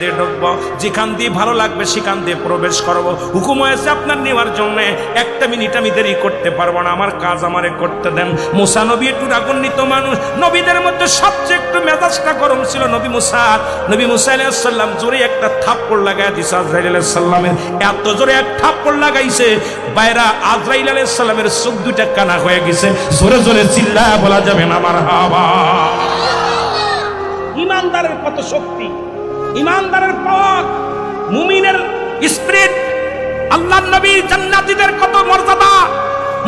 ঢুকবো, যেখান দিয়ে ভালো লাগবে সেখান দিয়ে প্রবেশ করবো। হুকুম হয়েছে আপনার নেওয়ার জন্য, একটা মিনিট আমি দেরি করতে পারবো না, আমার কাজ আমারে করতে দেন। মুসা নবী একটু রাগান্বিত মানুষ, নবীদের মধ্যে সবচেয়ে একটু মেজাজটা গরম ছিল নবী মুসা। নবী মুসা আলাইহিস সালাম জোরে একটা থাপ্পড় লাগায় দিছে আজরাইল আলাইহিস সালামের, এত জোরে এক থাপ্পড় লাগাইছে বাইরা আজরাইল আলাইহিস সালামের চোখ দুইটা কানা হয়ে গেছে। জোরে জোরে চিল্লায় বলা যাবে না মারহাবা। ইমানদারের কত শক্তি, ইমানদারের পাওয়ার, মুমিনের স্পিরিট, আল্লাহর নবী জান্নাতীদের কত মর্যাদা।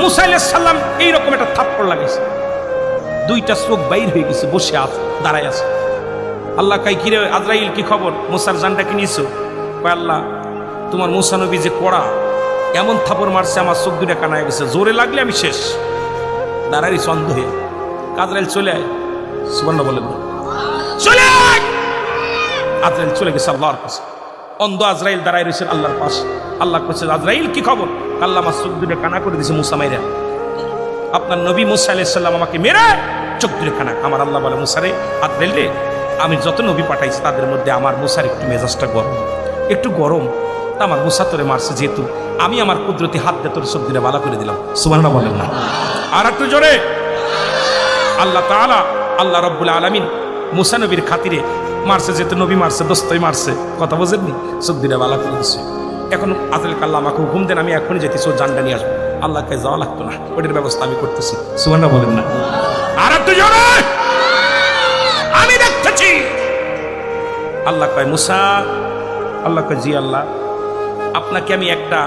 মুসা আলাইহিস সালাম এইরকম একটা থাপ্পড় লাগাইছে, দুইটা চোখ বাইর হয়ে গেছে, বসে আছে, দাঁড়ায় আছে। আল্লাহ কয় কিরে আজরাইল কি খবর, মুসার জানটা কি নিছো? কয় আল্লাহ তোমার মুসা নবী যে কড়া, এমন থাপ্পড় মারছে আমার চোখ দুইটা কানা হয়ে গেছে, জোরে লাগলে আমি শেষ। দাঁড়াই চন্দ হয়ে আজরাইল চলে আয়, সুবহানাল্লাহ বলেন, চলে আয়। আজরাইল চলে গেছে আল্লাহর কাছে, অন্ধ আজরাইল দাঁড়ায় রয়েছে আল্লাহর পাশে। আল্লাহ করছে আজরাইল কি খবর? আল্লাহ আমার চোখ দুটো কানা করে দিয়েছে মুসা মাইরা, আপনার নবী মুসা আলাইহিস সালাম আমাকে মেরে চোখ দুটো কানা। আমার আল্লাহ বলে মুসারে, আজরাইল রে, আমি যত নবী পাঠাইছি তাদের মধ্যে আমার মুসার একটু মেজাজটা গরম, একটু গরম। তা আমার মুসা তোরে মারছে, যেহেতু আমি আমার কুদরতি হাত দিয়ে তোর চোখ দুটো বালা করে দিলাম। সুবহানাল্লাহ বলেন না, আর একটু জোরে। আল্লাহ তাআলা, আল্লাহ রাব্বুল আলামিন মুসা নবীর খাতিরে মারছে, যেহেতু নবী মারছে, দোস্তই মারছে, কথা বোঝেননি, চোখ দুটা বালা করে দিচ্ছে। এখন আজরাইল আল্লাহ আমাকে হুকুম দেন, আমি এখনই যেতেছি, ও জানটা নিয়ে আসবো। আল্লাহকে যাওয়া লাগতো না, ওটার ব্যবস্থা আমি করতেছি। সুবহানাল্লাহ বলেন না, আর একটু জোরে। আমি দেখতেছি। আল্লাহ কয় মুসা, আল্লাহ কয় জি আল্লাহ, আপনাকে আমি একটা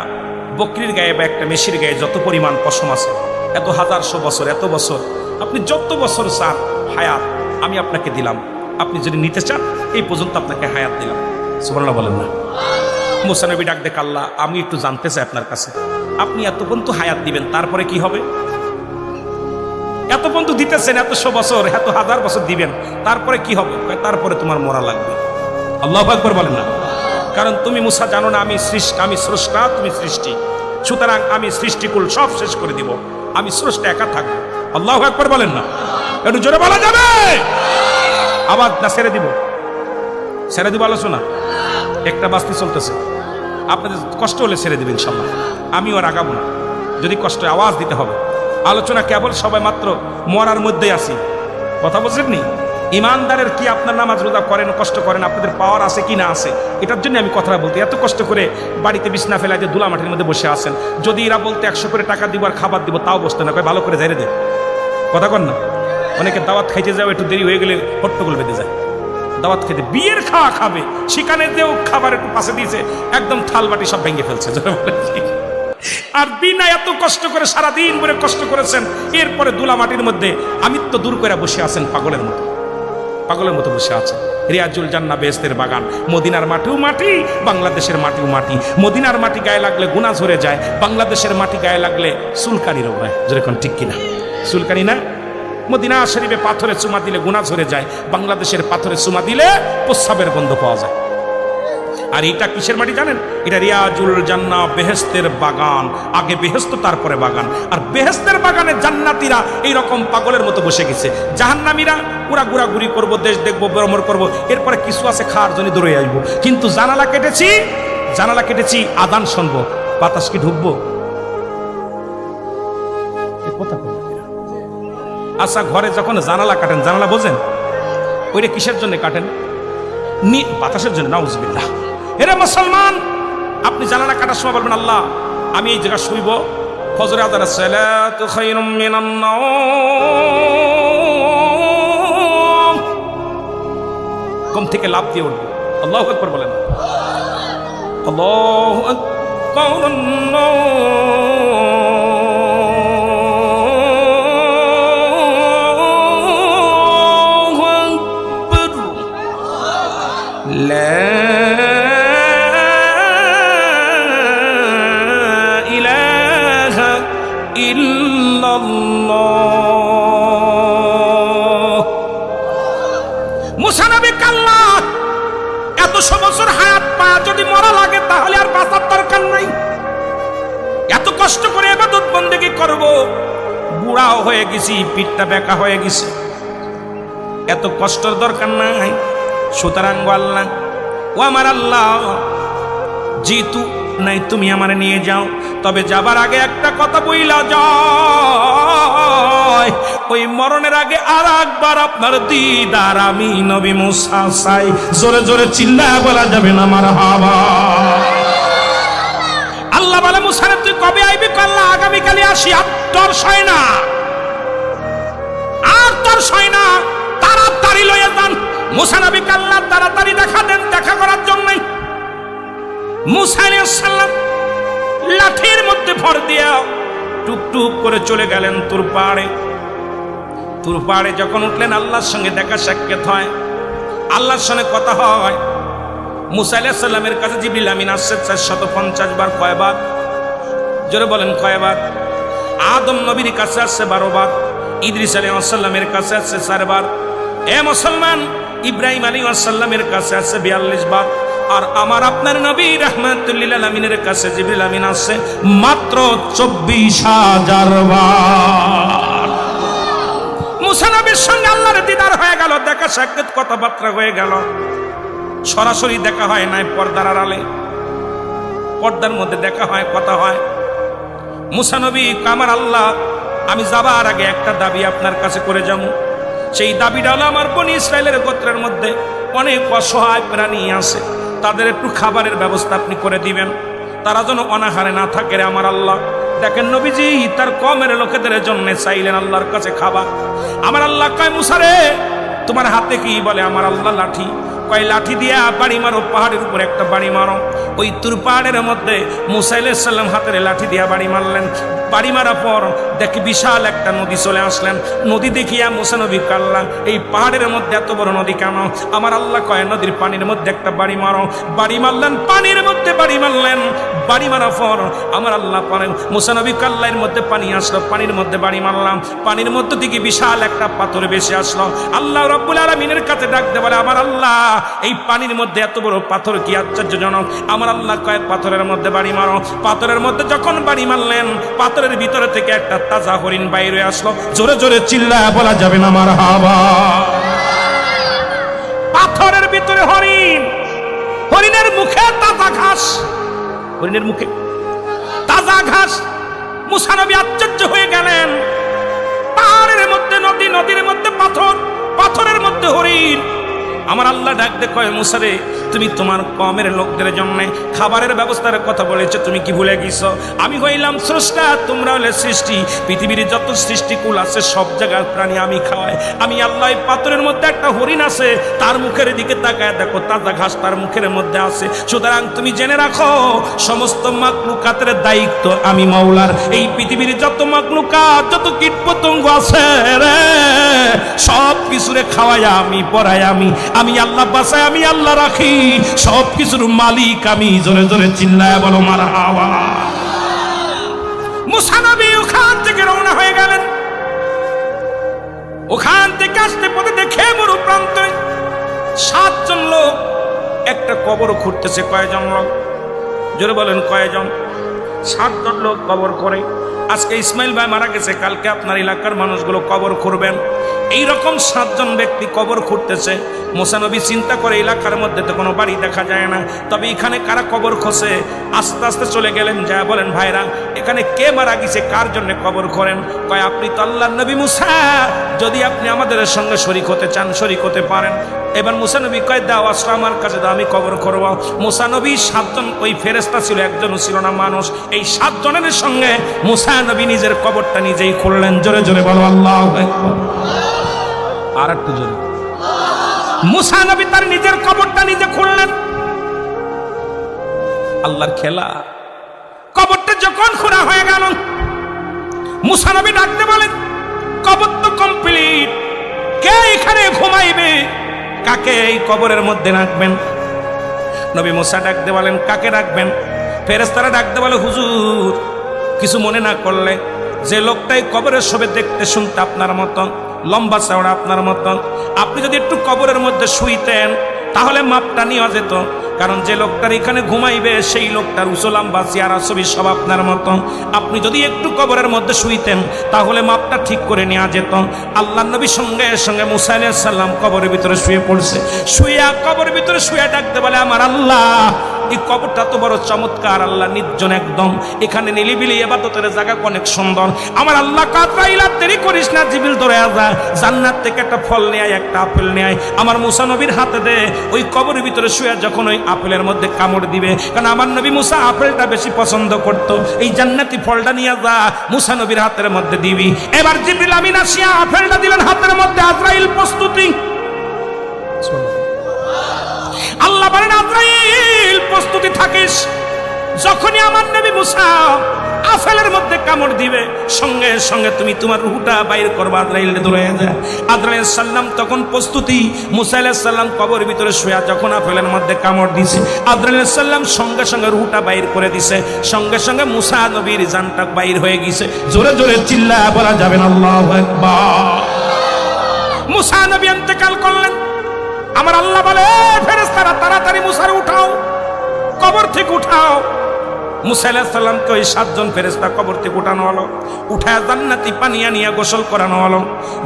বকরির গায়ে বা একটা মেশির গায়ে যত পরিমাণ পশম আছে, এত হাজারশো বছর, এত বছর, আপনি যত বছর চান হায়াত আমি আপনাকে দিলাম, আপনি যদি নিতে চান এই পর্যন্ত আপনাকে হায়াত দিলাম। সুবহানাল্লাহ বলেন না। মুসা নবী ডাক দেখ, আল্লাহ আমি একটু জানতে চাই আপনার কাছে, আপনি এত পর্যন্ত হায়াত দিবেন, তারপরে কি হবে? এত পর্যন্ত দিতেছেন, এতশো বছর, এত হাজার বছর দিবেন, তারপরে কি হবে? তারপরে তোমার মরা লাগবে। আল্লাহু আকবার বলেন না। কারণ তুমি মুসা জানো না আমি সৃষ্টি, আমি স্রষ্টা, তুমি সৃষ্টি, সুতরাং আমি সৃষ্টিকুল সব শেষ করে দিব, আমি স্রষ্টা একা থাকবো। আল্লাহু আকবার বলেন না, একটু জোরে বলা যাবে? আবার না ছেড়ে দিব, ছেড়ে দিব আলোচনা, একটা বাস্তি চলতেছে, আপনাদের কষ্ট হলে ছেড়ে দিবেন ইনশাল্লাহ, আমিও আর আগাবো না। যদি কষ্ট আওয়াজ দিতে হবে, আলোচনা কেবল সবাই মাত্র মরার মধ্যেই আছি, কথা বলছেননি। ইমানদারের কি আপনার নামাজ রোজা করেন, কষ্ট করেন, আপনাদের পাওয়ার আছে কি না আছে, এটার জন্য আমি কথা বলতে, এত কষ্ট করে বাড়িতে বিছনা ফেলা দিয়ে ধুলা মাটির মধ্যে বসে আছেন, যদি এরা বলতে 100 করে টাকা দিব আর খাবার দিব, তাও বসতে না, ভালো করে ঝেড়ে দে, কথা কন না। অনেকে দাওয়াত খাইতে যাও, একটু দেরি হয়ে গেলে হট্টগোল বেঁধে যায়, দাওয়াত খেতে, বিয়ের খাওয়া খাবে, সেখানে যেও খাবার একটু পাশে দিয়েছে, একদম থাল বাটি সব ভেঙে ফেলছে। আর বিনা এত কষ্ট করে সারাদিন ধরে কষ্ট করেছেন, এরপরে দুলা মাটির মধ্যে আমিত্ব দূর করে বসে আছেন, পাগলের মতো, পাগলের মতো বসে আছেন। রিয়াজুল জান্নাহ বেহেশতের বাগান, মদিনার মাটিও মাটি, বাংলাদেশের মাটিও মাটি। মদিনার মাটি গায়ে লাগলে গুনাহ ঝরে যায়, বাংলাদেশের মাটি গায়ে লাগলে চুলকানি রোগ হয়। যেরকম ঠিক কিনা? চুলকানি না? মদিনা শরীফে পাথরে চুমা দিলে গুনাহ ঝরে যায়, বাংলাদেশের পাথরে চুমা দিলে প্রস্রাবের গন্ধ পাওয়া যায়। আর এটা কিসের মাটি জানেন? এটা রিয়াজুল জান্নাহ বেহেশতের বাগান, আগে বেহেশত তারপরে বাগান। আর বেহেশতের বাগানে জান্নাতীরা এইরকম পাগলের মতো বসে গেছে, জাহান্নামীরা ওরা ঘোরাঘুরি করবো, দেশ দেখবো, ভ্রমণ করবো, এরপরে কিছু আছে খাওয়ার জন্য দূরে আসবো। কিন্তু জানালা কেটেছি, জানালা কেটেছি, আদান শুনবো, বাতাস কি ঢুকবো? আচ্ছা, ঘরে যখন জানালা কাটেন, জানালা বোঝেন ওইটা কিসের জন্য কাটেন? বাতাসের জন্য। নাউজুবিল্লাহ। এরে মুসলমান, আপনি জানালা কাটার সময় বলবেন আল্লাহ আমি এই জায়গা শুইব, ফজরে আযানের সালাতু খায়রুম মিনান নাওম, ঘুম থেকে লাফ দিয়ে উঠব, আল্লাহু আকবার বলেন, আল্লাহু আকবার, মুসা নবী কাল্লা এতশো বছর হায়াত পায়, যদি মরা লাগে তাহলে আর বাঁচার দরকার নাই। এত কষ্ট করে ইবাদত বন্দেগী করব, বুড়াও হয়ে গেছি, পিঠটা বেঁকা হয়ে গেছে, এত কষ্টের দরকার নাই। সুতরাং আল্লাহ ও আমার আল্লাহ, জিতু নাই তুমি আমার নিয়ে যাও, তবে যাবার আগে একটা কথা বইলা যায়, ওই মরণের আগে আর একবার আপনার দিদার আমি নবী মুসা চাই। জোরে জোরে চিল্লায় বলা যাবে না মারহাবা। আল্লাহ বলে মুসা তুই কবে আইবি? আল্লাহ আগামীকালই আসি। আর তোর সয় না, আর তোর সয় না, তাড়াতাড়ি লয়ে যান। মুসা নবীকে আল্লাহ তাড়াতাড়ি দেখা দেন দেখা করার জন্য। মুসা আলাইহিস সালাম লাঠির মধ্যে ভর দিয়া টুকটুক করে চলে গেলেন তুর পাহাড়ে। তুর পাহাড়ে যখন উঠলেন আল্লাহর সঙ্গে দেখা সাক্ষাৎ হয়, আল্লাহর সঙ্গে কথা হয়। মুসা আলাইহিস সালামের কাছে জিবরিল আমিন আসছে 450 বার। কয়বার? জোরে বলেন কয়বার? আদম নবীর কাছে আসছে 12 বার, ইদ্রিস আলাইহিস সালামের কাছে আসছে 4 বার, এ মুসলমান ইব্রাহিম আলাইহিস সালামের কাছে আসছে 42 বার, আর আমার আপনার নবী রাহমাতুল লিল আলামিনের কাছে জিবরিল আমিন আসছে মাত্র 24,000 বার। মুসা নবীর সঙ্গে আল্লাহর দিদার হয়ে গেল, দেখা সাক্ষাৎ কথাবার্তা হয়ে গেল। সরাসরি দেখা হয় নাই, পর্দার আড়ালে, পর্দার মধ্যে দেখা হয়, কথা হয়। মুসা নবী আমার আল্লাহ, আমি যাবার আগে একটা দাবি আপনার কাছে করে যাব। সেই দাবিটা হলো আমার বনি ইসরায়েলের গোত্রের মধ্যে অনেক অসহায় প্রাণী আছে, তাদের একটু খাবারের ব্যবস্থা আপনি করে দিবেন, তারা যেন অনাহারে না থাকে রে আমার আল্লাহ। দেখেন নবীজি তার কমের লোকেদের জন্য চাইলেন আল্লাহর কাছে খাবার। আমার আল্লাহ কয় মুসা রে তোমার হাতে কি? বলে আমার আল্লাহ লাঠি। কয় লাঠি দিয়া বাড়ি মারো, পাহাড়ের উপর একটা বাড়ি মারো। ওই তুর পাহাড়ের মধ্যে মুসা আলাইহিস সালাম হাতের লাঠি দিয়া বাড়ি মারলেন। বাড়ি মারার পর দেখি বিশাল একটা নদী চলে আসলেন। নদী দেখিয়া মুসা নবী কাল্লাম, এই পাহাড়ের মধ্যে এত বড় নদী কেন? আমার আল্লাহ কয় নদীর পানির মধ্যে একটা বাড়ি মারো। বাড়ি মারলেন, পানির মধ্যে বাড়ি মারলেন। বাড়ি মারার পর আমার আল্লাহ পরে মুসা নবী কাল্লার মধ্যে পানি আসলো, পানির মধ্যে বাড়ি মারলাম। পানির মধ্যে থেকে বিশাল একটা পাথর ভেসে আসলো। আল্লাহ রাব্বুল আলামিনের কাছে ডাকতে বলে আমার আল্লাহ এই পানির মধ্যে এত বড় পাথর কি আশ্চর্যজনক। আমার আল্লাহ কয় পাথরের মধ্যে বাড়ি মারো। পাথরের মধ্যে যখন বাড়ি মারলেন, পাথরের ভিতরে থেকে একটা তাজা হরিণ বাইরে আসলো। জোরে জোরে চিল্লায় বলা যাবে না মারহাবা। পাথরের ভিতরে হরিণ, হরিণের মুখে তাজা ঘাস, হরিণের মুখে তাজা ঘাস। মুসা নবী আশ্চর্য হয়ে গেলেন, পাহাড়ের মধ্যে নদী, নদীর মধ্যে পাথর, পাথরের মধ্যে হরিণ। আমার আল্লাহ ডাকতে কয় মুসা রে তুমি তোমার কমের লোকদের জন্য খাবারের ব্যবস্থার কথা বলেছো, তুমি কি ভুলে গেছো? আমি হইলাম স্রষ্টা, তোমরা হলে সৃষ্টি। পৃথিবীর যত সৃষ্টিকুল আছে সব জায়গার প্রাণী আমি খাওয়াই। আমি আল্লাহ পাথরের মধ্যে একটা হরিণ আছে, তার মুখের দিকে তাকায় দেখো তাজা ঘাস তার মুখের মধ্যে আছে। সুতরাং তুমি জেনে রাখো সমস্ত মাকলুকাতের দায়িত্ব আমি মাওলার। এই পৃথিবীর যত মাকলুকাত, যত কীট পতঙ্গ আছে রে, সব কিছুরে খাওয়াই আমি, পড়াই আমি, আমি আল্লাহ বাঁচাই, আমি আল্লাহ রাখি, সব কিছুর মালিক আমি। জোরে জোরে চিল্লায় বলো মারহাবা। মুসা নবী ওখান থেকে রওনা হয়ে গেলেন। ওখান থেকে আসতে পথে দেখে মরু প্রান্তে 7 জন লোক একটা কবর খুঁড়তেছে। কয়জন লোক? জোরে বলেন কয়জন? 7 জন লোক কবর করে। আজকে ইসমাইল ভাই মারা গেছে, কালকে আপনার এলাকার মানুষগুলো কবর খুঁড়বেন। এইরকম 7 জন ব্যক্তি কবর খুঁড়তেছে। মুসা নবী চিন্তা করে এলাকার মধ্যে তো কোনো বাড়ি দেখা যায় না, তবে এখানে কারা কবর খোঁজে? আস্তে আস্তে চলে গেলেন, যা বলেন ভাইরা এখানে কে মারা গেছে, কার জন্য কবর করেন? কয় আপনি তো আল্লাহর নবী মুসা, যদি আপনি আমাদের সঙ্গে শরীক হতে চান শরীক হতে পারেন। এবার মুসা নবী কয় দাও আসলে আমার কাছে দাও, আমি কবর করব। মুসা নবী 7 জন, ওই ফেরেশতা ছিল, একজনও ছিল না মানুষ। এই 7 জনের সঙ্গে মুসা নবী নিজের কবরটা নিজেই খুললেন। জোরে জোরে বলো আল্লাহু আকবার। আর একটু জোরে। মুসা নবী তার নিজের কবরটা নিজে খুললেন। আল্লাহর খেলা। কবরটা যখন খোঁড়া হয়ে গেল, মুসা নবী ডাকতে বলেন কবর তো কমপ্লিট, কে এখানে ঘুমাইবে, কাকে এই কবরের মধ্যে রাখবেন? নবী মুসা ডাকতে বলেন কাকে রাখবেন? ফেরেশতারা ডাকতে বলে হুজুর কিছু মনে না করলে, যে লোকটাই কবরের শোবে দেখতে শুনতে আপনার মতন, লম্বা চওড়া আপনার মতন, আপনি যদি একটু কবরের মধ্যে শুইতেন তাহলে মাপটা নেওয়া যেত। কারণ যে লোকটার এখানে ঘুমাইবে সেই লোকটার উসলাম্বা চেহারা ছবি সব আপনার মতো। আপনি যদি একটু কবরের মধ্যে শুইতেন তাহলে মাপটা ঠিক করে নেওয়া যেত। আল্লাহ নবী সঙ্গে সঙ্গে মুসা আলাইহিস সালাম কবরের ভিতরে শুয়ে পড়ছে। শুয়ে কবরের ভিতরে শুয়ে ডাকতে বলে, আমার আল্লাহ, এই কবরটা তো বড় চমৎকার আল্লাহ, নির্জন একদম, এখানে নিলিবিলি ইবাদতের জায়গা অনেক সুন্দর। আমার আল্লাহ কাতরাইলা, দেরি করিস না, জিবরিল ধরে যা, জান্নাত থেকে একটা ফল নিয়ে আয়, একটা আপেল নিয়ে আয়, আমার মুসা নবীর হাতে দে। ওই কবরের ভিতরে শুয়ে যখন ওই আপেলের মধ্যে কামড় দিবে, কারণ আমার নবী মুসা আপেলটা বেশি পছন্দ করত, এই জান্নাতি ফলটা নিয়ে যা, মুসা নবীর হাতের মধ্যে দিবি। এবার জিবরিল আমিন আসিয়া আপেলটা দিলেন হাতের মধ্যে। আজরাইল প্রস্তুতি, আল্লাহ বলেন আজরাইল প্রস্তুতি থাকিস। যখনই আমার নবী মুসা আপেলের মধ্যে কামড় দিবে, সঙ্গে সঙ্গে তুমি তোমার রূহটা বাইর করবা। আজরাইল ধরে যায়। আজরাইল সাল্লাম তখন প্রস্তুতি। মুসা আলাইহিস সালাম কবরের ভিতরে শুয়ে যখন আপেলের মধ্যে কামড় দিছে, আজরাইল সাল্লাম সঙ্গে সঙ্গে রূহটা বাইর করে দিছে। সঙ্গে সঙ্গে মুসা নবীর জানটা বাইর হয়ে গেছে। জোরে জোরে চিল্লায়া বলা যাবে না আল্লাহু আকবার। মুসা নবী ইন্তেকাল করলেন। আমার আল্লাহ বলে, ফেরেশতারা তাড়াতাড়ি মুসারে উঠাও, কবর থেকে উঠাও। মুসা আলাইহিস সালামকে ওই 7 জন ফেরেশতা কবর থেকে উঠানো হলো। উঠায় জান্নাতি পানি আনিয়া গোসল করানো হলো,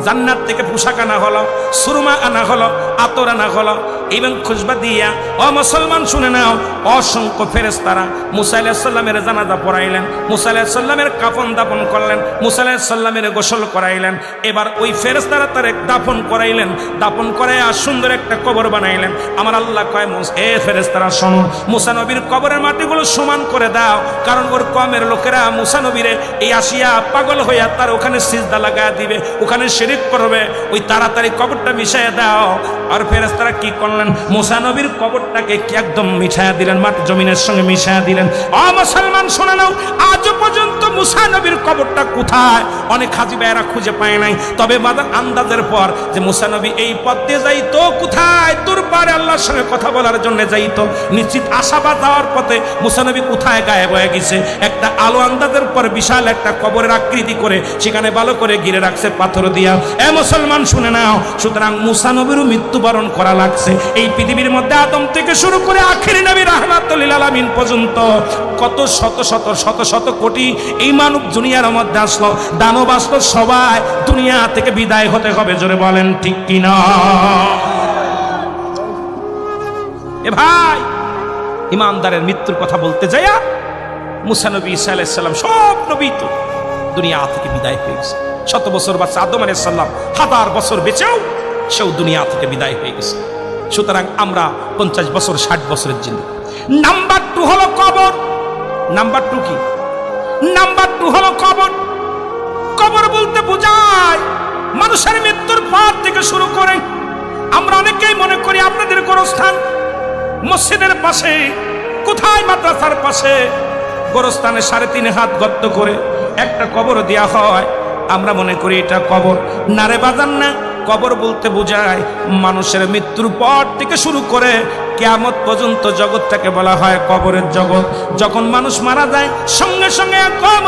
জান্নাত থেকে পোশাক আনা হলো, সুরমা আনা হলো, আতর আনা হলো এবং খুশবা দিয়া। ও মুসলমান শুনে নাও, অসংখ্য ফেরেশতারা মুসা আলাইহিস সালামের জানাজা পড়াইলেন, মুসা আলাইহিস সালামের কাফন দাফন করলেন, মুসা আলাইহিস সালামের গোসল করাইলেন। এবার ওই ফেরেশতারা তারে দাফন করাইলেন, দাফন করাইয়া সুন্দর একটা কবর বানাইলেন। আমার আল্লাহ কয়, এ ফেরেশতারা শোনো, মুসা নবীর কবরের মাটিগুলো সমান করে দাও, কারণ ওর কমের লোকেরা মুসা নবীরে এই আসিয়া পাগল হইয়া তার ওখানে সিজদা লাগায়া দিবে, ওখানে শিরক করবে, ওই তাড়াতাড়ি কবরটা মিশাইয়া দাও। আর ফেরেশতারা কি করলেন, মুসা নবীর কবরটাকে একদম মিশাইয়া দিলেন, মাটি জমিনের সঙ্গে মিশাইয়া দিলেন। ও মুসলমান শুনে নাও, আজ পর্যন্ত মুসা নবীর কবরটা কোথায় অনেক হাজি ভাইয়েরা খুঁজে পায় নাই। তবে বাদার আন্দাজের পর যে মুসা নবী এই পথ দিয়ে যাইতো, কোথায় তোর পারে আল্লাহর সঙ্গে কথা বলার জন্য যাইতো, নিশ্চিত আশাবাদ যাওয়ার পথে মুসা নবী কোথায় গায়েব হয়ে গেছে। একটা আলো আন্দাজের পর বিশাল একটা কবরের আকৃতি করে সেখানে ভালো করে ঘিরে রাখছে পাথর দিয়া। এ মুসলমান শুনে নাও, সুতরাং মুসা নবীরও মৃত্যুবরণ করা লাগছে। এই পৃথিবীর মধ্যে আদম থেকে শুরু করে আখিরি নবী রাহমাতুল লিল আলামিন পর্যন্ত কত শত শত শত শত কোটি এই মানব দুনিয়ার মধ্যে আসলো, দানব আসলো, সবাই দুনিয়া থেকে বিদায় হতে হবে। জোরে বলেন ঠিক কিনা? এ ভাই, ইমানদারের মৃত্যুর কথা বলতে যাইয়া মুসা নবী ঈসা আলাইহিস সালাম সব নবী তো দুনিয়া থেকে বিদায় হয়ে গেছে। 100 বছর বাচ্চা আদম আলাইহিস সালাম 1000 বছর বেঁচেও সেও দুনিয়া থেকে বিদায় হয়ে গেছে। সুতরাং আমরা 50 বছর 60 বছরের জিন্দেগি। নাম্বার 2 হলো কবর। নাম্বার 2 কি? নাম্বার 2 হলো কবর। কবর বলতে বোঝায় মানুষের মৃত্যুর পর থেকে শুরু করে আমরা অনেকেই মনে করি আপনাদের গোরস্থান মসজিদের পাশে, কোথায় মাদ্রাসার পাশে গোরস্থানে 3.5 হাত গর্ত করে একটা কবর দেয়া হয়, আমরা মনে করি এটা কবর। না রে বাজান না, কবর বলতে বোঝায় মানুষের মৃত্যুর পর থেকে শুরু করে কিয়ামত পর্যন্ত জগৎটাকে বলা হয় কবরের জগৎ। যখন মানুষ মারা যায় সঙ্গে সঙ্গে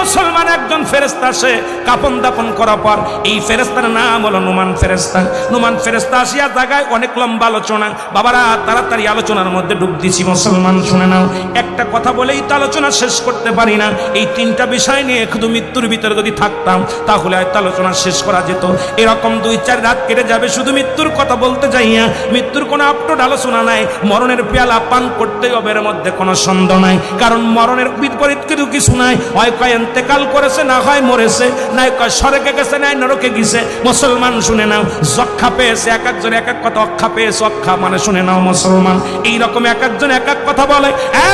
মুসলমান একজন ফেরেশতা আসে কাফন দাফন করার পর। এই ফেরেশতার নাম হলো নুমান ফেরেশতা। নুমান ফেরেশতা আসিয়া জায়গায় অনেক লম্বা আলোচনা। বাবারা তাড়াতাড়ি আলোচনার মধ্যে ডুব দিছি। মুসলমান শুনে নাও, একটা কথা বলেই তো আলোচনা শেষ করতে পারি না। এই 3টা বিষয় নিয়ে শুধু মৃত্যুর ভিতরে যদি থাকতাম তাহলে হয়তো আলোচনা শেষ করা যেত। এরকম 2-4 রাত কেটে যাবে শুধু মৃত্যুর কথা বলতে যাইয়া। মৃত্যুর কোনো আপটোড আলোচনা নাই। মরণের পেয়ালা পান করতে হবে, এর মধ্যে কোনো সন্দেহ নাই। কারণ মরণের বিপরীত কিছু নাই। হয় কয় ইন্তেকাল করেছে, না হয় মরেছে, নাই কয় স্বর্গে গেছে, নাই নরকে গেছে। মুসলমান শুনে নাও, যক্ষা পেয়েছে, এক একজন এক এক কথা। অক্ষা পেয়েছে, অক্ষা মানে শুনে নাও মুসলমান, এইরকম এক একজন এক এক কথা বলে।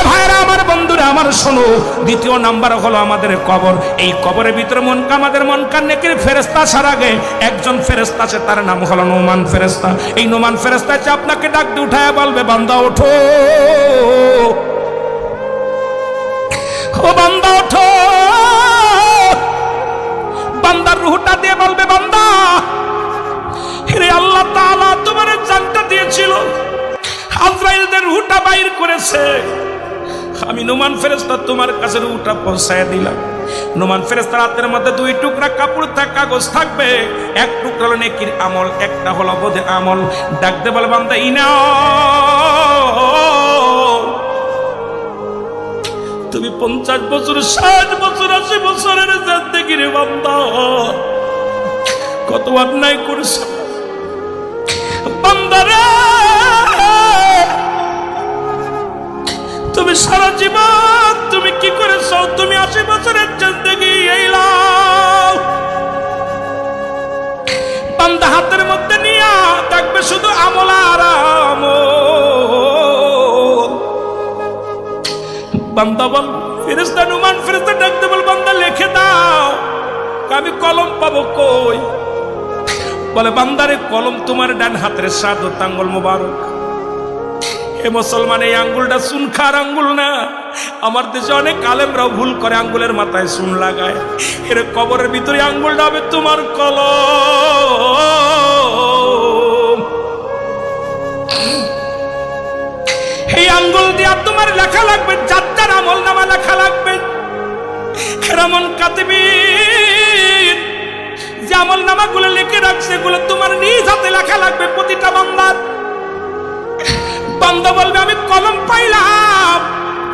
ভাইরা আমার, বন্ধুরা আমার, শোনো। 2 নাম্বার হলো আমাদের কবর। এই কবরের ভিতরে আমাদের মন কান নেকির ফেরেশতা আসার আগে একজন ফেরেশতা আছে, তার নাম হলো নুমান ফেরেশতা। এই নুমান ফেরেশতা আপনাকে ডাক দিয়ে উঠায় বলবে, বান্দা ওঠো, ও বান্দা ওঠো। বান্দার রূহটা দিয়ে বলবে, বান্দা হে আল্লাহ তাআলা তোমার জানটা দিয়েছিল, আজরাইলদের রূহটা বাইর করেছে, আমি নুমান ফেরেশতা তোমার কাছে রূহটা পৌঁছায় দিলাম। নুমান ফেরেশতার হাতের মধ্যে 2 টুকরা কাপড় কাগজ থাকবে। 1 টুকরা হলো নেকির আমল, একটা হলো বোধে আমল। ডাকতে বলে, বান্দা ইনাও। তুমি 50 বছর 60 বছর 80 বছরের জিন্দেগি রে বান্দা কত অন্যায় করেছো বান্দারে। তুমি সারা জীবন তুমি কি করেছো? তুমি 80 বছরের জিন্দেগি এইলাও বান্দা হাতের মধ্যে নিয়া দেখবে শুধু আমল আর আমল। বান্দা বল ফেরেশতা নুমান ফেরেশতা ডাকতে বল বান্দা লিখে দাও। আমি কলম পাবো কই? বলে বান্দারে কলম তোমার ডান হাতের শাহাদাত আঙ্গুল মোবারক। হে মুসলমান, এই আঙ্গুলটা সুনখার আঙ্গুল না। আমার দেশে অনেক আলেমরাও ভুল করে আঙ্গুলের মাথায় সুন লাগায়। এর কবরের ভিতরে আঙ্গুলটা হবে তোমার কলম। এই আঙ্গুল দিয়া তোমার লেখা লাগবে, যার আমল নামা লেখা লাগবে। কেরামন কাতিবিন যে আমল নামাগুলো লিখে রাখছে এগুলো তোমার নিজ হাতে লেখা লাগবে প্রতিটা বান্দার। বান্দা বলবে আমি কলম পাইলাম,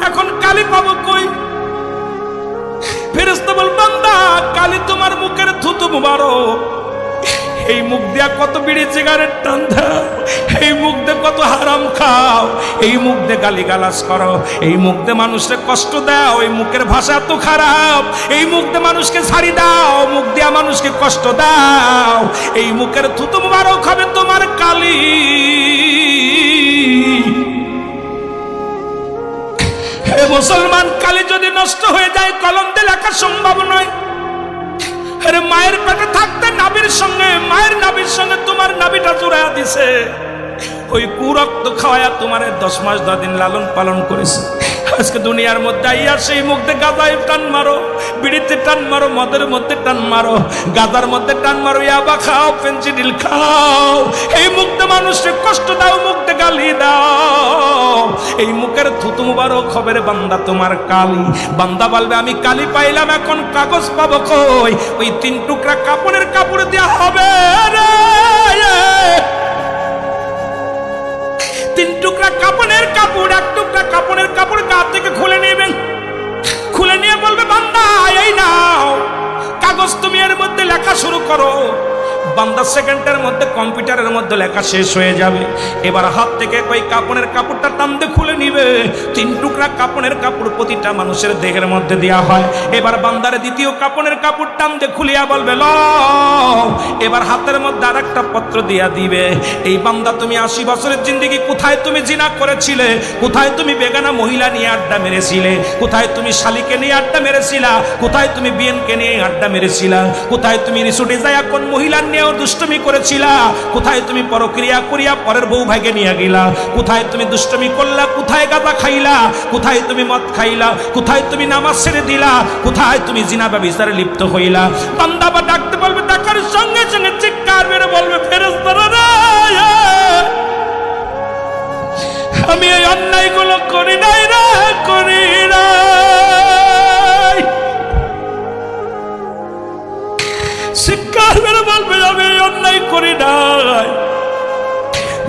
এখন কালি পাবো কই? ফেরেশতা বল বান্দা কালি তোমার মুখের থুতু মুবারক। এই মুখ দিয়া কত বিড়ি সিগারেট টান দাও, এই মুখ দিয়ে কত হারাম খাও, এই মুখ দিয়ে গালিগালাজ করো, এই মুখ দিয়ে মানুষকে কষ্ট দাও, এই মুখের ভাষা এত খারাপ, এই মুখ দিয়ে মানুষকে ছাড়ি দাও, মুখ দিয়া মানুষকে কষ্ট দাও, এই মুখের থুতু মুবারক হবে তোমার কালি। হে মুসলমান, কালি যদি নষ্ট হয়ে যায় কলম দিয়ে লেখা সম্ভব নয়। আরে মায়ের পেটে থাকতে নাবির সঙ্গে, মায়ের নাবির সঙ্গে তোমার নাবিটা জুড়াইয়া দিছে। ওই কুরক্ত খাওয়ায়া তোমার 10 মাস 10 দিন লালন পালন করেছে। আজকে দুনিয়ার মধ্যে আইয়া সেই মুখে গাঁজায় টান মারো, বিড়িতে টান মারো, মদের মধ্যে টান মারো, গাঁজার মধ্যে টান মারো, ইয়াবা খাও, ফেন্সিডিল খাও, এই মুখে মানুষকে কষ্ট দাও, মুখে গালি দাও, এই মুখের থুতু মুবারক হবে রে বান্দা তোমার কালি। বান্দা বলবে আমি কালি পাইলাম, এখন কাগজ পাবো কই? ওই 3 টুকরা কাপড়ের কাপড় দেয়া হবে রে। 3 টুকরা কাপড়ের কাপড়, 1 টুকরা কাপড়ের কাপড় গা থেকে খুলে নেবেন, খুলে নিয়ে বলবে বান্দা এই নাও কাগজ, তুমি এর মধ্যে লেখা শুরু করো। বান্দা সেকেন্ডের মধ্যে কম্পিউটারের মধ্যে লেখা শেষ হয়ে যাবে। এবার হাত থেকে ওই কাপড়ের কাপড়টা টানতে খুলে নিবে। 3 টুকরা কাপড়ের কাপড় প্রতিটা মানুষের দেহের মধ্যে দেওয়া হয়। এবার বান্দারে দ্বিতীয় কাপড়ের কাপড় টানতে খুলিয়া বলবে লও। এবার হাতের মধ্যে আরেকটা পত্র দিয়া দিবে। এই বান্দা তুমি 80 বছরের জিন্দেগি কোথায় তুমি জিনা করেছিলে, কোথায় তুমি বেগানা মহিলা নিয়ে আড্ডা মেরেছিলে, কোথায় তুমি শালিকে নিয়ে আড্ডা মেরেছিলা, কোথায় তুমি বিয়েনকে নিয়ে আড্ডা মেরেছিলা, কোথায় তুমি রিসোর্টে যায় কোন মহিলা নিয়েও দুষ্টমি করেছিলা, কোথায় তুমি পরক্রিয়া করিয়া পরের বউ ভাগে নিয়ে গেলা, কোথায় তুমি দুষ্টমি করলা, কোথায় গাঁজা খাইলা, কোথায় তুমি মদ খাইলা, কোথায় তুমি নামাজ ছেড়ে দিলা, কোথায় তুমি জিনা ব্যভিচারে লিপ্ত হইলা। বান্দা বা ডাকতে বলবে, ডাকার সঙ্গে সঙ্গে চিৎকার মেরে বলবে ফেরেশতারা রে আমি এই অন্যায়গুলো করি নাই রে, করি নাই। চিৎকার মেরে বলবে আমি এই অন্যায় করি নাই।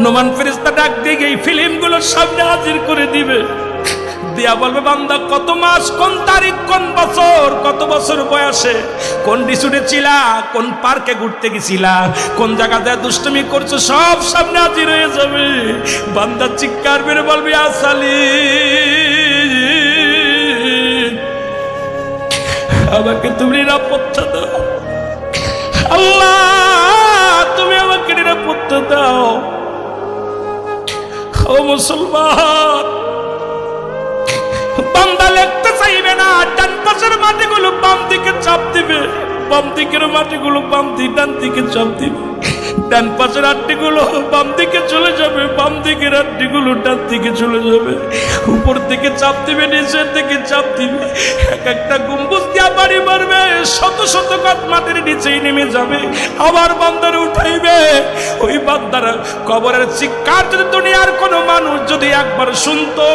নোমান ফেরেশতা ডাক দিয়ে এই ফিল্মগুলোর সামনে হাজির করে দিবে, দিয়া বলবে বান্দা কত মাস, কোন তারিখ, কোন বছর, কত বছর বয়সে কোন রিসোর্টে ছিলা, কোন পার্কে ঘুরতে গেছিলা, কোন জায়গাতে দুষ্টুমি করছো, সব সামনে হাজির হয়ে যাবে। বান্দা চিৎকার মেরে বলবে আসালি আমাকে তুমি নিরাপত্তা দাও, আল্লাহ তুমি আমাকে নিরাপত্তা দাও। ও মুসলমান, বান্দা লিখতে চাইবে না, ডান পাশের মাটিগুলো বাম দিকে চাপ দিবে, বাম দিকের মাটিগুলো বাম দিকে, ডান দিকে চাপ দিবে, ডান পাশের আটটিগুলো বাম দিকে চলে যাবে, বাম দিকের আটটিগুলো ডান দিকে চলে যাবে, উপর থেকে চাপ দিবে, নিচের দিকে চাপ দিবে, এক একটা গম্বুজ দিয়া বাড়ি মারবে, শত শত গাছ মাটির নিচেই নেমে যাবে, আবার বান্দারে উঠাইবে। ওই বান্দারা কবরের চিৎকার যদি দুনিয়ার কোনো মানুষ যদি একবার শুনতো,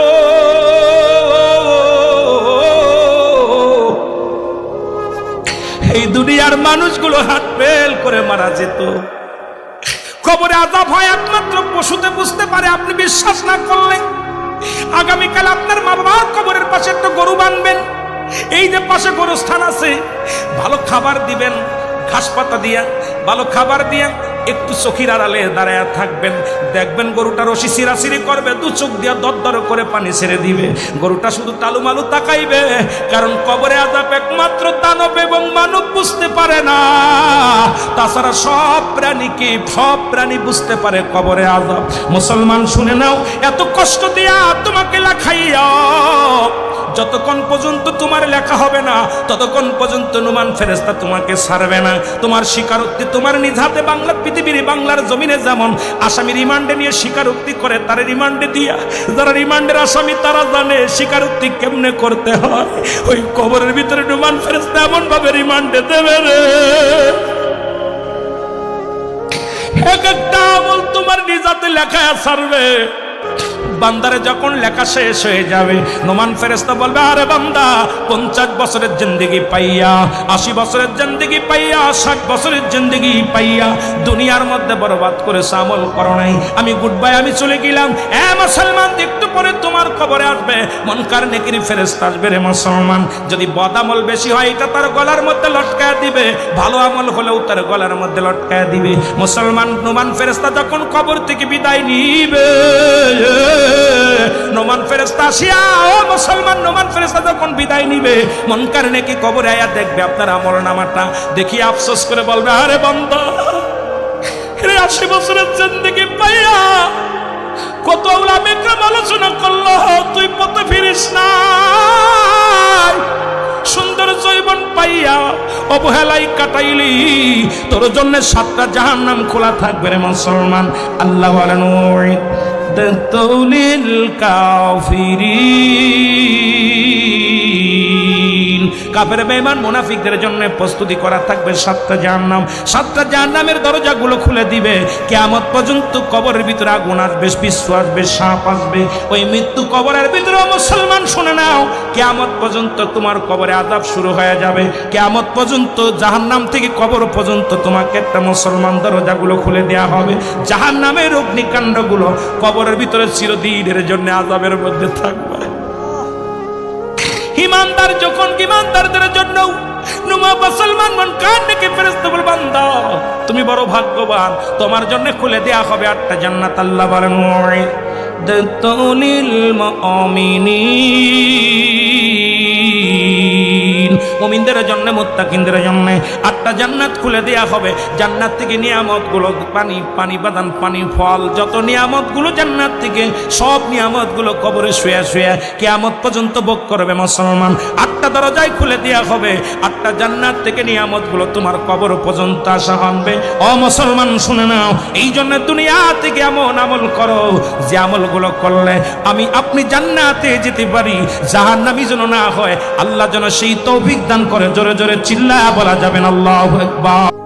এই দুনিয়ার মানুষগুলো হাত ফেল করে মারা যেত। কবরে আযাব হয় একমাত্র পশুতে বুঝতে পারে, আপনি বিশ্বাস না করলে। আগামীকাল আপনার মা বাবার কবরের পাশে পাশে একটা গরু বানবেন, এই যে পাশে গরুস্থান আছে, ভালো খাবার দিবেন, ঘাস পাতা দিয়া ভালো খাবার দিয়া একটু চোখের আড়ালে দাঁড়ায় থাকবেন। দেখবেন গরুটা রশি সিরাসিরি করবে, দু চোখ দিয়া দরদর করে পানি ছেড়ে দিবে। গরুটা শুধু টালুমালু তাকাইবে, কারণ কবরে আযাব একমাত্র দানব এবং মানব বুঝতে পারে না। তাছাড়া সব প্রাণী বুঝতে পারে কবরে আযাব। মুসলমান শুনে নাও, এত কষ্ট দিয়া তোমাকে লেখাইয়া যতক্ষণ পর্যন্ত তোমার লেখা হবে না, ততক্ষণ পর্যন্ত নুমান ফেরেশতা তোমাকে ছাড়বে না। তোমার স্বীকারোক্তি তোমার নিজ হাতে বাংলার জমিনে যেমন আসামি রিমান্ডে নিয়ে স্বীকারোক্তি করে, তার রিমান্ডে দিয়া যারা রিমান্ডের আসামি তারা জানে স্বীকারোক্তি কেমনে করতে হয়। ওই কবরের ভিতরে নুমান ফেরেশতা এমন ভাবে রিমান্ডে দেবে রে, এক একটা আমল তোমার নিজ হাতে লেখা ছাড়বে। বান্দারে যখন লেখা শেষ হয়ে যাবে, নোমান ফেরেশতা বলবে, আরে বান্দা 50 বছরের জিন্দেগি পাইয়া, 80 বছরের জিন্দেগি পাইয়া, 60 বছরের জিন্দেগি পাইয়া দুনিয়ার মধ্যে বরবাদ করেছ, আমল করো নাই, আমি গুড বাই, আমি চলে গেলাম। মুসলমান, একটু পরে তোমার কবরে আসবে মুনকার নেকির ফেরেশতা আসবে রে মুসলমান। যদি বদ আমল বেশি হয় এটা তার গলার মধ্যে লটকায় দিবে, ভালো আমল হলেও তার গলার মধ্যে লটকায় দিবে। মুসলমান, নোমান ফেরেশতা যখন কবর থেকে বিদায় নিবে, নোমান ফেরেশতা আসিয়া, ও মুসলমান, নোমান ফেরেশতা যখন বিদায় নিবে, মুনকার নেকি কবরে আয়া দেখবে আপনার আমল নামাটা, দেখি আফসোস করে বলবে, আরে বান্দা, 80 বছরের জিন্দেগি পাইয়া কত উলামা ইকরাম আলোচনা করলো, তুই পথে ফিরিস না, সুন্দর জীবন পাইয়া অবহেলাই কাটাইলি, তোর জন্য 7টা জাহান্নাম খোলা থাকবে রে মুসলমান। আল্লাহ বলেন, লিল কাফিরিন, কাফের বেঈমান মুনাফিকদের জন্য প্রস্তুতি করা থাকবে 7টা জাহান্নাম। 7টা জাহান্নামের দরজাগুলো খুলে দিবে, কিয়ামত পর্যন্ত কবরের ভিতরে আগুন আসবে, পিছু আসবে, সাপ আসবে, ওই মৃত্যু কবরের ভিতরে। মুসলমান শুনে নাও, কিয়ামত পর্যন্ত তোমার কবরে আযাব শুরু হয়ে যাবে, কিয়ামত পর্যন্ত জাহান্নাম থেকে কবর পর্যন্ত তোমাকে একটা মুসলমান দরজাগুলো খুলে দেওয়া হবে। জাহান্নামের অগ্নিকাণ্ডগুলো কবরের ভিতরে চিরদিনের জন্য আযাবের মধ্যে থাকবে। ইমানদার যখন, ইমানদারদের জন্য মুসলমান মন কান ডেকে ফেরেশতা বলে, বান্দা তুমি বড় ভাগ্যবান, তোমার জন্য খুলে দেয়া হবে 8টা জান্নাত। আল্লাহ বলেন, লিল মুমিনিন, মুমিনদের জন্য, মুত্তাকিনদের জন্য 8টা জান্নাত খুলে দেয়া হবে। জান্নাত থেকে নিয়ামতগুলো, পানি বাদান, পানি, ফল, যত নিয়ামতগুলো জান্নাত থেকে, সব নিয়ামতগুলো কবরে শুয়ে শুয়ে কিয়ামত পর্যন্ত ভোগ করবে মুসলমান। 8টা দরজায় খুলে দেয়া হবে, 8টা জান্নাত থেকে নিয়ামতগুলো তোমার কবর পর্যন্ত আসা হবে। ও মুসলমান শুনে নাও, এই জন্য দুনিয়া থেকে এমন আমল করো যে আমলগুলো করলে আমি আপনি জান্নাতে যেতে পারি, জাহান্নামী যেন না হয়। আল্লাহ যেন সেই তৌফিক দান করে। জোরে জোরে চিল্লায়া বলা যাবেন আল্লাহু আকবার।